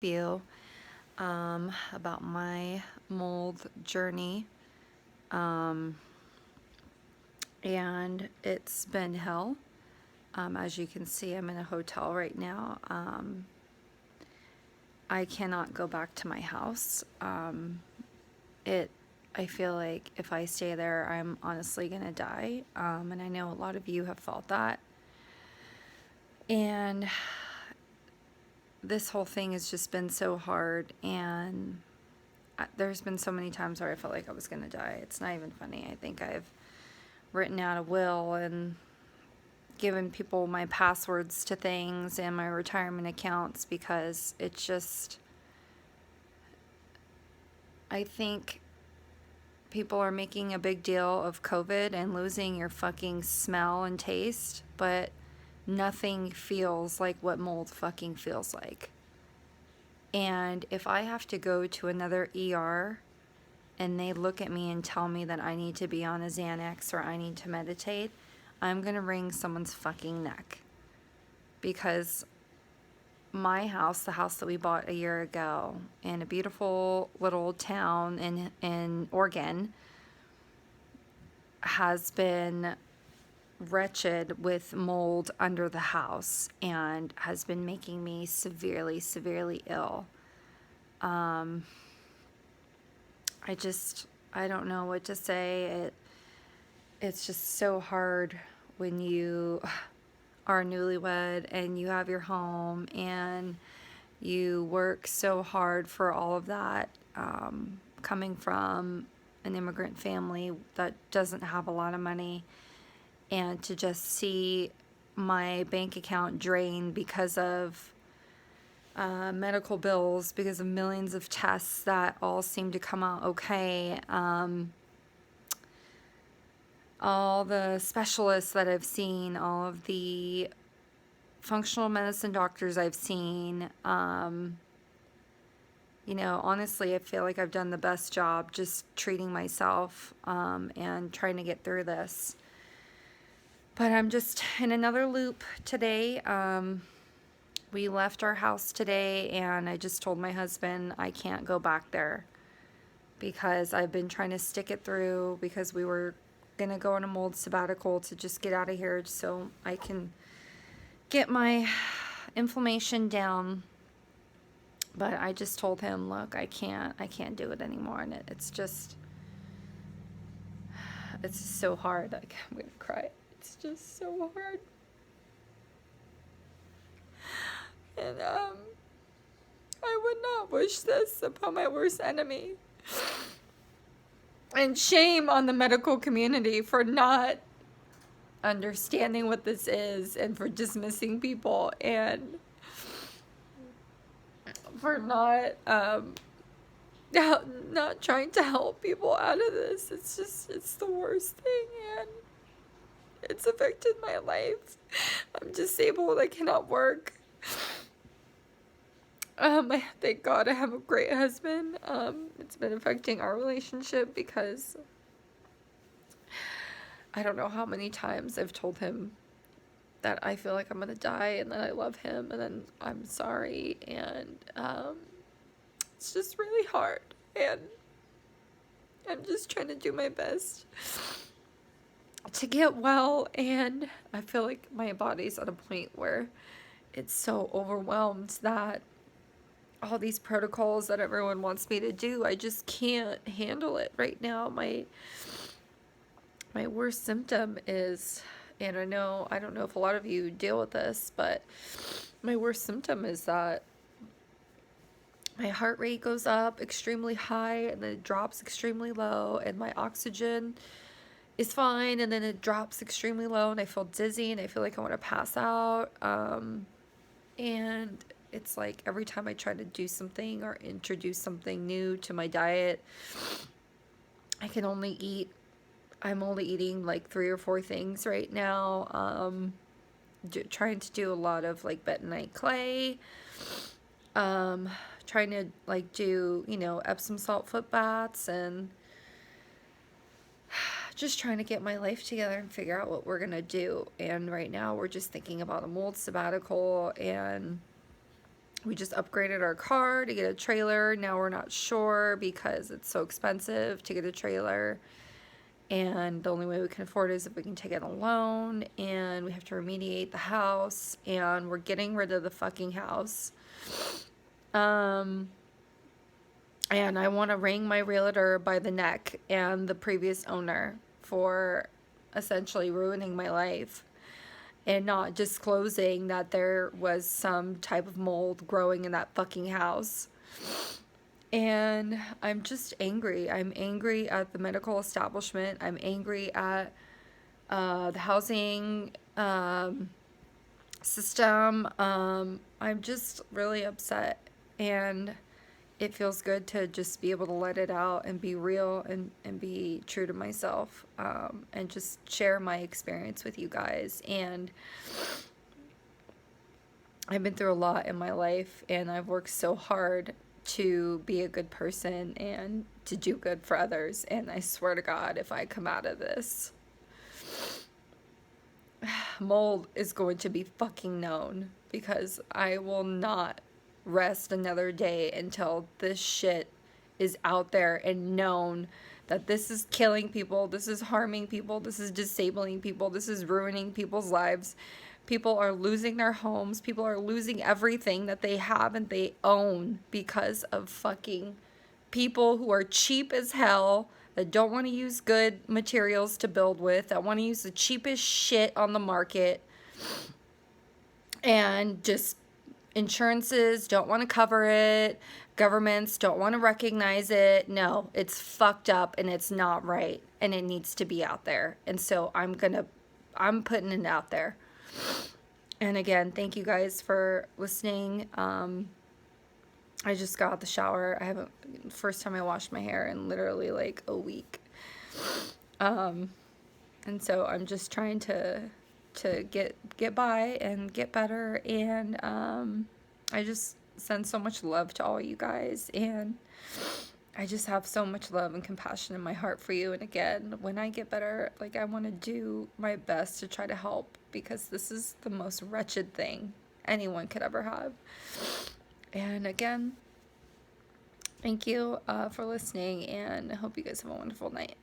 you about my mold journey. Um, and it's been hell. As you can see, I'm in a hotel right now. I cannot go back to my house. It I feel like if I stay there, I'm honestly gonna die. And I know a lot of you have felt that. And this whole thing has just been so hard, and there's been so many times where I felt like I was gonna die. It's not even funny. I think I've written out a will and given people my passwords to things and my retirement accounts because it's just, I think people are making a big deal of COVID and losing your fucking smell and taste, but nothing feels like what mold fucking feels like. And if I have to go to another ER and they look at me and tell me that I need to be on a Xanax or I need to meditate, I'm gonna wring someone's fucking neck. Because my house, the house that we bought a year ago in a beautiful little town in Oregon, has been wretched with mold under the house and has been making me severely, severely ill. I don't know what to say. It's just so hard when you are newlywed and you have your home and you work so hard for all of that, coming from an immigrant family that doesn't have a lot of money, and to just see my bank account drain because of medical bills, because of millions of tests that all seem to come out okay. All the specialists that I've seen, all of the functional medicine doctors I've seen, honestly, I feel like I've done the best job just treating myself and trying to get through this. But I'm just in another loop today. We left our house today, and I just told my husband I can't go back there because I've been trying to stick it through, because we were going to go on a mold sabbatical to just get out of here so I can get my inflammation down. But I just told him, look, I can't do it anymore. And it's just so hard. Like, I'm going to cry. It's just so hard. And I would not wish this upon my worst enemy. And shame on the medical community for not understanding what this is and for dismissing people and for not trying to help people out of this. It's the worst thing, and it's affected my life. I'm disabled. I cannot work. Thank God I have a great husband. It's been affecting our relationship because I don't know how many times I've told him that I feel like I'm gonna die and that I love him and then I'm sorry, and it's just really hard, and I'm just trying to do my best to get well, and I feel like my body's at a point where it's so overwhelmed that all these protocols that everyone wants me to do, I just can't handle it right now. My worst symptom is, and I don't know if a lot of you deal with this, but my worst symptom is that my heart rate goes up extremely high and then it drops extremely low, and my oxygen is fine and then it drops extremely low, and I feel dizzy and I feel like I want to pass out. And it's like every time I try to do something or introduce something new to my diet, I'm only eating like 3 or 4 things right now. Trying to do a lot of like bentonite clay. Trying to like do, Epsom salt foot baths, and just trying to get my life together and figure out what we're gonna do. And right now we're just thinking about a mold sabbatical, and We just upgraded our car to get a trailer. Now we're not sure because it's so expensive to get a trailer. And the only way we can afford it is if we can take out a loan. And we have to remediate the house. And we're getting rid of the fucking house. And I want to wring my realtor by the neck and the previous owner for essentially ruining my life and not disclosing that there was some type of mold growing in that fucking house. And I'm just angry. I'm angry at the medical establishment. I'm angry at the housing system. I'm just really upset. And it feels good to just be able to let it out and be real and be true to myself, and just share my experience with you guys. And I've been through a lot in my life, and I've worked so hard to be a good person and to do good for others. And I swear to God, if I come out of this, mold is going to be fucking known, because I will not rest another day until this shit is out there and known that this is killing people, this is harming people, this is disabling people, this is ruining people's lives. People are losing their homes, people are losing everything that they have and they own because of fucking people who are cheap as hell, that don't want to use good materials to build with, that want to use the cheapest shit on the market, and just insurances don't want to cover it, governments don't want to recognize it. No, it's fucked up and it's not right, and it needs to be out there. And so I'm putting it out there. And again, thank you guys for listening. I just got out the shower. First time I washed my hair in literally like a week. And so I'm just trying to get by and get better. And I just send so much love to all you guys. And I just have so much love and compassion in my heart for you. And again, when I get better, like, I want to do my best to try to help, because this is the most wretched thing anyone could ever have. And again, thank you for listening, and I hope you guys have a wonderful night.